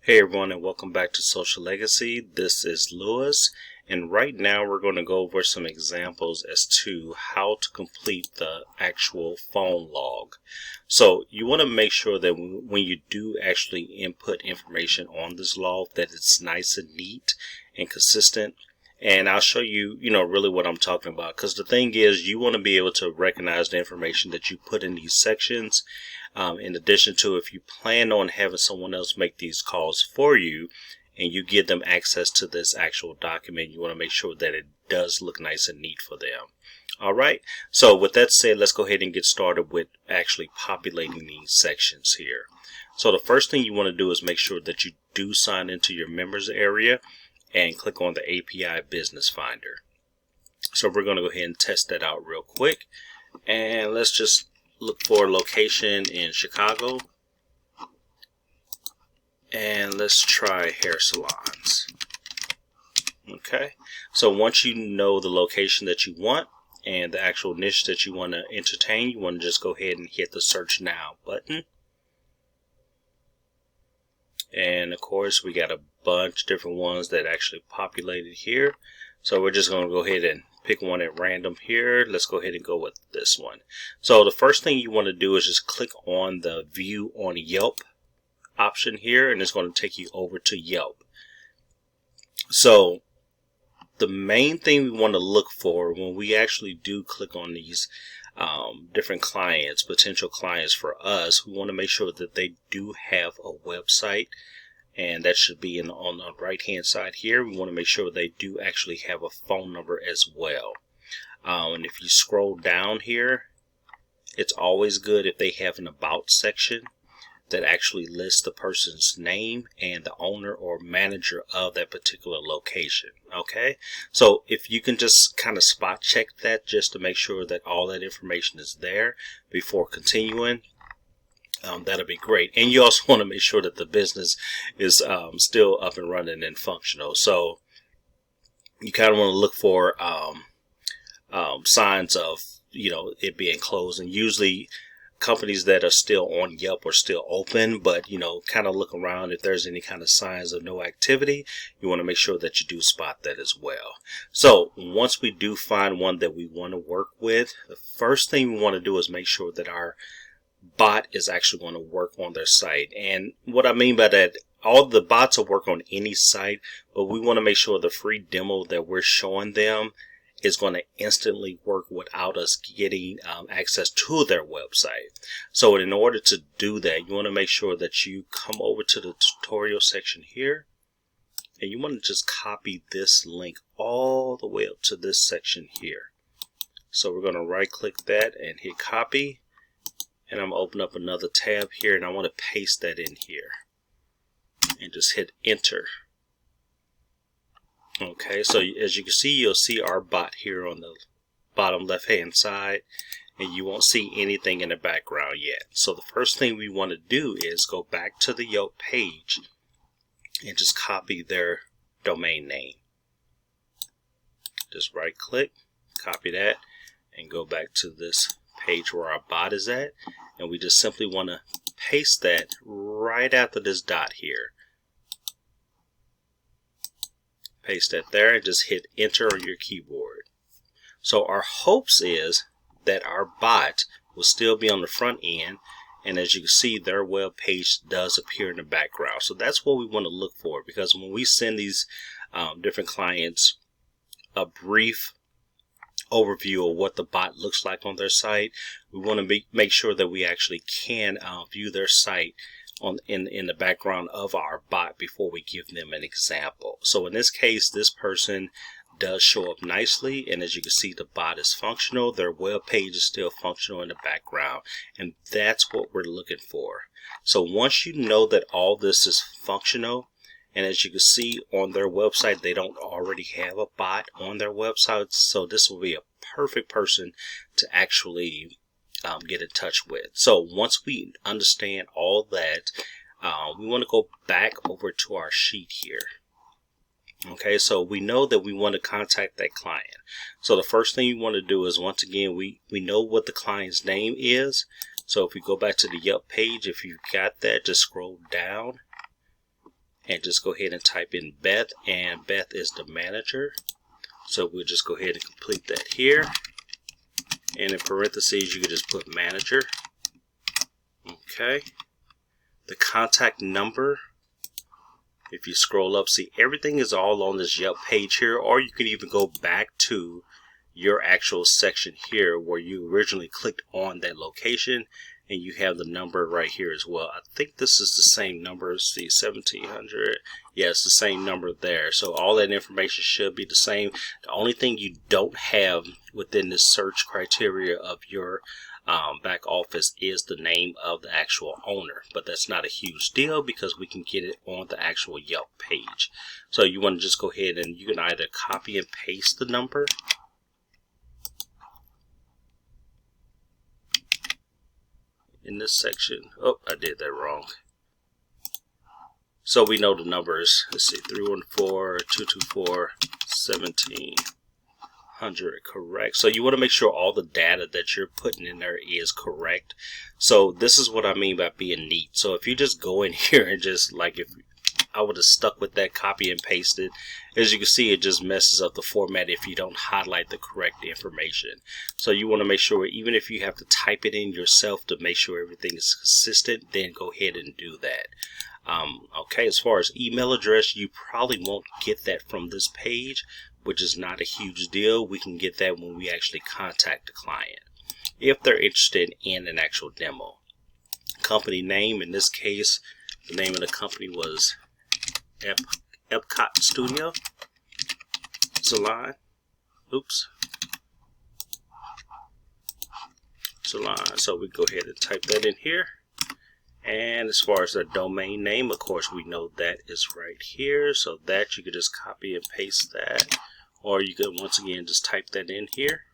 Hey everyone, and welcome back to Social Legacy. This is Lewis, and right now we're going to go over some examples as to how to complete the actual phone log. So you want to make sure that when you do actually input information on this log, that it's nice and neat and consistent. And I'll show you, really what I'm talking about, because the thing is, you want to be able to recognize the information that you put in these sections. In addition to, if you plan on having someone else make these calls for you and you give them access to this actual document, you want to make sure that it does look nice and neat for them. All right. So with that said, let's go ahead and get started with actually populating these sections here. So the first thing you want to do is make sure that you do sign into your members area and click on the API Business Finder. So we're going to go ahead and test that out real quick. And let's just look for a location in Chicago, and let's try hair salons. Okay, so once you know the location that you want and the actual niche that you want to entertain, you want to just go ahead and hit the search now button. And of course we got a bunch of different ones that actually populated here, so we're just going to go ahead and pick one at random here. Let's go ahead and go with this one. So the first thing you want to do is just click on the view on Yelp option here, and it's going to take you over to Yelp. So the main thing we want to look for when we actually do click on these different clients, potential clients for us, we want to make sure that they do have a website. And that should be on the right hand side here. We want to make sure they do actually have a phone number as well. And if you scroll down here, it's always good if they have an about section that actually lists the person's name and the owner or manager of that particular location. Okay, so if you can just kind of spot check that just to make sure that all that information is there before continuing, that'll be great. And you also want to make sure that the business is still up and running and functional. So you kind of want to look for signs of it being closed. And usually companies that are still on Yelp are still open, but kind of look around. If there's any kind of signs of no activity, you want to make sure that you do spot that as well. So once we do find one that we want to work with, the first thing we want to do is make sure that our bot is actually going to work on their site. And what I mean by that, all the bots will work on any site, but we want to make sure the free demo that we're showing them is going to instantly work without us getting access to their website. So in order to do that, you want to make sure that you come over to the tutorial section here, and you want to just copy this link all the way up to this section here. So we're going to right click that and hit copy. And I'm going to open up another tab here, and I want to paste that in here and just hit enter. Okay, so as you can see, you'll see our bot here on the bottom left hand side, and you won't see anything in the background yet. So the first thing we want to do is go back to the Yelp page and just copy their domain name. Just right click, copy that, and go back to this page where our bot is at, and we just simply want to paste that right after this dot here. Paste that there and just hit enter on your keyboard. So our hopes is that our bot will still be on the front end, and as you can see, their web page does appear in the background. So that's what we want to look for, because when we send these different clients a brief overview of what the bot looks like on their site, we want to make sure that we actually can view their site in the background of our bot before we give them an example. So in this case, this person does show up nicely, and as you can see, the bot is functional. Their web page is still functional in the background, and that's what we're looking for. So once you know that all this is functional, and as you can see on their website, they don't already have a bot on their website, so this will be a perfect person to actually get in touch with. So once we understand all that, we want to go back over to our sheet here. Okay, so we know that we want to contact that client. So the first thing you want to do is, once again, we know what the client's name is. So if we go back to the Yelp page, if you've got that, just scroll down and just go ahead and type in Beth, and Beth is the manager. So we'll just go ahead and complete that here. And in parentheses, you can just put manager. Okay. The contact number, if you scroll up, see everything is all on this Yelp page here, or you can even go back to your actual section here where you originally clicked on that location, and you have the number right here as well. I think this is the same number. See, 1700. Yeah, it's the same number there. So all that information should be the same. The only thing you don't have within this search criteria of your back office is the name of the actual owner, but that's not a huge deal because we can get it on the actual Yelp page. So you want to just go ahead and you can either copy and paste the number, in this section. Oh, I did that wrong. So we know the numbers. Let's see, 314-224-1700, correct. So you want to make sure all the data that you're putting in there is correct. So this is what I mean by being neat. So if you just go in here and just, like, if I would have stuck with that, copy and pasted, as you can see, it just messes up the format if you don't highlight the correct information. So you want to make sure, even if you have to type it in yourself to make sure everything is consistent, then go ahead and do that. Okay, as far as email address, you probably won't get that from this page, which is not a huge deal. We can get that when we actually contact the client, if they're interested in an actual demo. Company name, in this case, the name of the company was Epcot Studio Salon. Salon. So we go ahead and type that in here. And as far as the domain name, of course, we know that is right here. So that you could just copy and paste that, or you could once again just type that in here.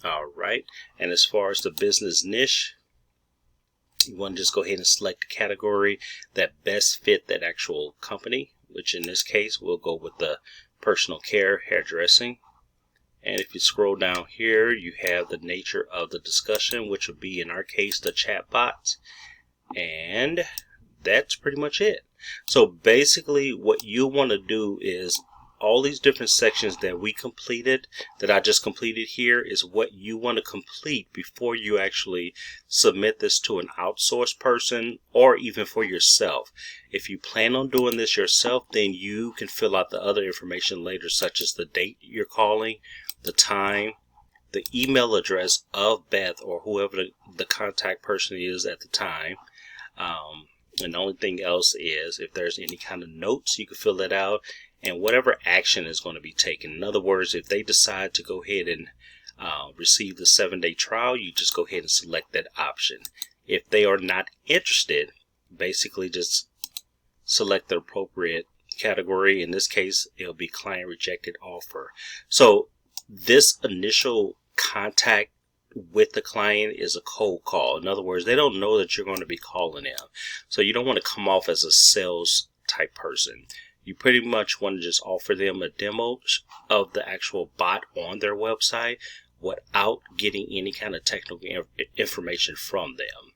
All right. And as far as the business niche, you want to just go ahead and select the category that best fit that actual company, which in this case we'll go with the personal care, hairdressing. And if you scroll down here, you have the nature of the discussion, which would be in our case the chatbot. And that's pretty much it. So basically what you want to do is all these different sections that we completed, that I just completed here, is what you want to complete before you actually submit this to an outsourced person, or even for yourself. If you plan on doing this yourself, then you can fill out the other information later, such as the date you're calling, the time, the email address of Beth or whoever the contact person is at the time. And the only thing else is if there's any kind of notes, you can fill that out, and whatever action is going to be taken. In other words, if they decide to go ahead and receive the 7-day trial, you just go ahead and select that option. If they are not interested, basically just select the appropriate category. In this case, it'll be client rejected offer. So this initial contact with the client is a cold call. In other words, they don't know that you're going to be calling them. So you don't want to come off as a sales type person. You pretty much want to just offer them a demo of the actual bot on their website without getting any kind of technical information from them.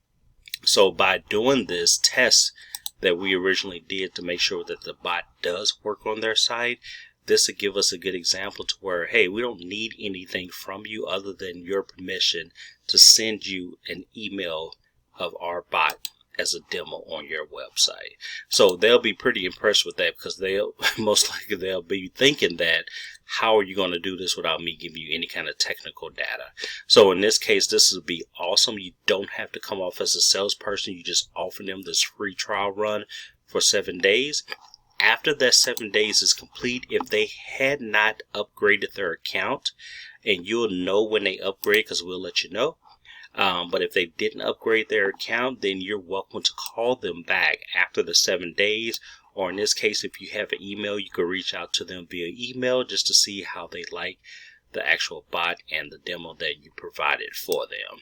So by doing this test that we originally did to make sure that the bot does work on their site, this would give us a good example to where, hey, we don't need anything from you other than your permission to send you an email of our bot as a demo on your website. So they'll be pretty impressed with that, because they'll most likely they'll be thinking that, how are you going to do this without me giving you any kind of technical data? So in this case, this would be awesome. You don't have to come off as a salesperson. You just offer them this free trial run for 7 days. After that 7 days is complete, if they had not upgraded their account, and you'll know when they upgrade because we'll let you know. But if they didn't upgrade their account, then you're welcome to call them back after the 7 days. Or in this case, if you have an email, you can reach out to them via email just to see how they like the actual bot and the demo that you provided for them.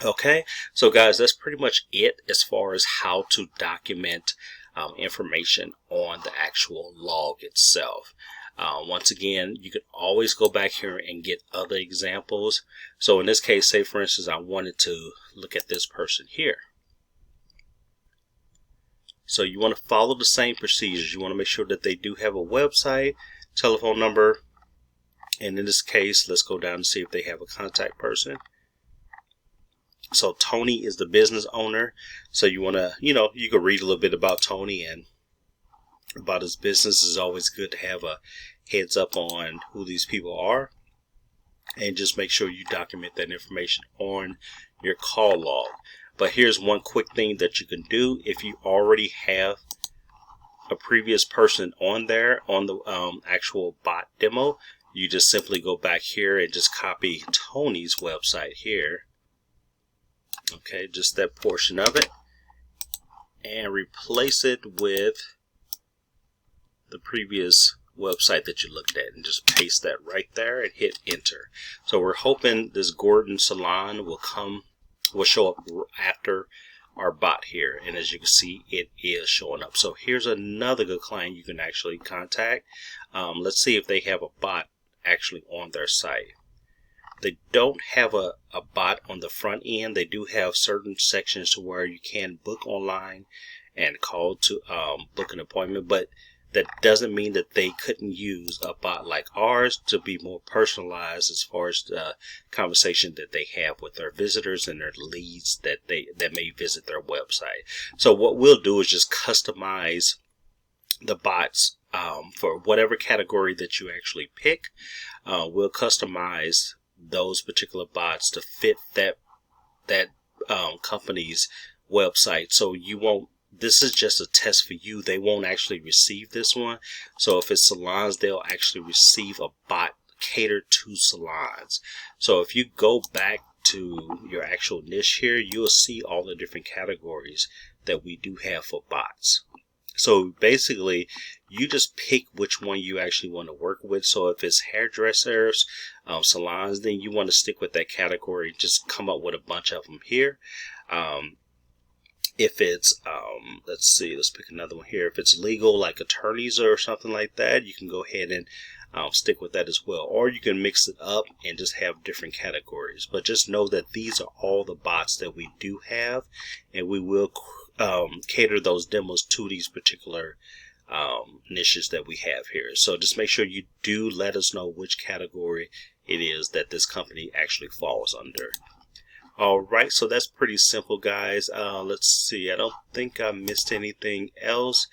Okay, so guys, that's pretty much it as far as how to document information on the actual log itself. Once again, you can always go back here and get other examples. So in this case, say for instance, I wanted to look at this person here. So you want to follow the same procedures. You want to make sure that they do have a website, telephone number, and in this case, let's go down and see if they have a contact person. So Tony is the business owner. So you want to, you can read a little bit about Tony and about his business. It's always good to have a heads up on who these people are, and just make sure you document that information on your call log. But here's one quick thing that you can do. If you already have a previous person on there on the actual bot demo, you just simply go back here and just copy Tony's website here. Okay, just that portion of it, and replace it with the previous website that you looked at, and just paste that right there and hit enter. So we're hoping this Gordon Salon will show up after our bot here, and as you can see, it is showing up. So here's another good client you can actually contact. Let's see if they have a bot actually on their site. They don't have a bot on the front end. They do have certain sections to where you can book online and call to book an appointment, but that doesn't mean that they couldn't use a bot like ours to be more personalized as far as the conversation that they have with their visitors and their leads that may visit their website. So what we'll do is just customize the bots for whatever category that you actually pick. We'll customize those particular bots to fit that company's website. So you won't, this is just a test for you. They won't actually receive this one. So if it's salons, they'll actually receive a bot catered to salons. So if you go back to your actual niche here, you'll see all the different categories that we do have for bots. So basically, you just pick which one you actually want to work with. So if it's hairdressers, salons, then you want to stick with that category. Just come up with a bunch of them here. If it's, let's see, let's pick another one here. If it's legal, like attorneys or something like that, you can go ahead and stick with that as well. Or you can mix it up and just have different categories. But just know that these are all the bots that we do have, and we will cater those demos to these particular niches that we have here. So just make sure you do let us know which category it is that this company actually falls under. Alright, so that's pretty simple, guys. Let's see, I don't think I missed anything else.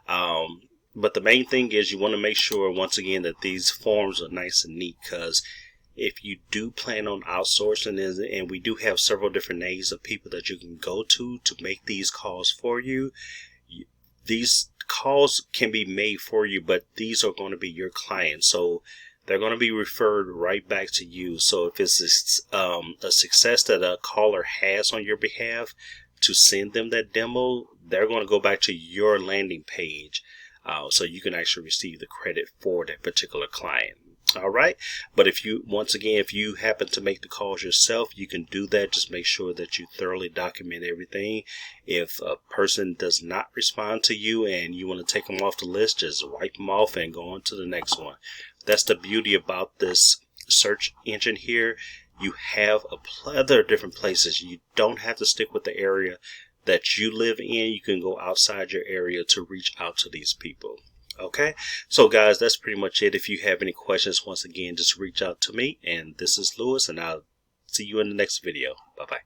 But the main thing is you want to make sure, once again, that these forms are nice and neat, because if you do plan on outsourcing it, and we do have several different names of people that you can go to make these calls for you, these calls can be made for you, but these are going to be your clients. So they're going to be referred right back to you. So if it's a success that a caller has on your behalf to send them that demo, they're going to go back to your landing page. So you can actually receive the credit for that particular client. All right. But if you, once again, if you happen to make the calls yourself, you can do that. Just make sure that you thoroughly document everything. If a person does not respond to you and you want to take them off the list, just wipe them off and go on to the next one. That's the beauty about this search engine here. You have a plethora of different places. You don't have to stick with the area that you live in. You can go outside your area to reach out to these people. Okay, so guys, that's pretty much it. If you have any questions, once again, just reach out to me. And this is Lewis, and I'll see you in the next video. Bye-bye.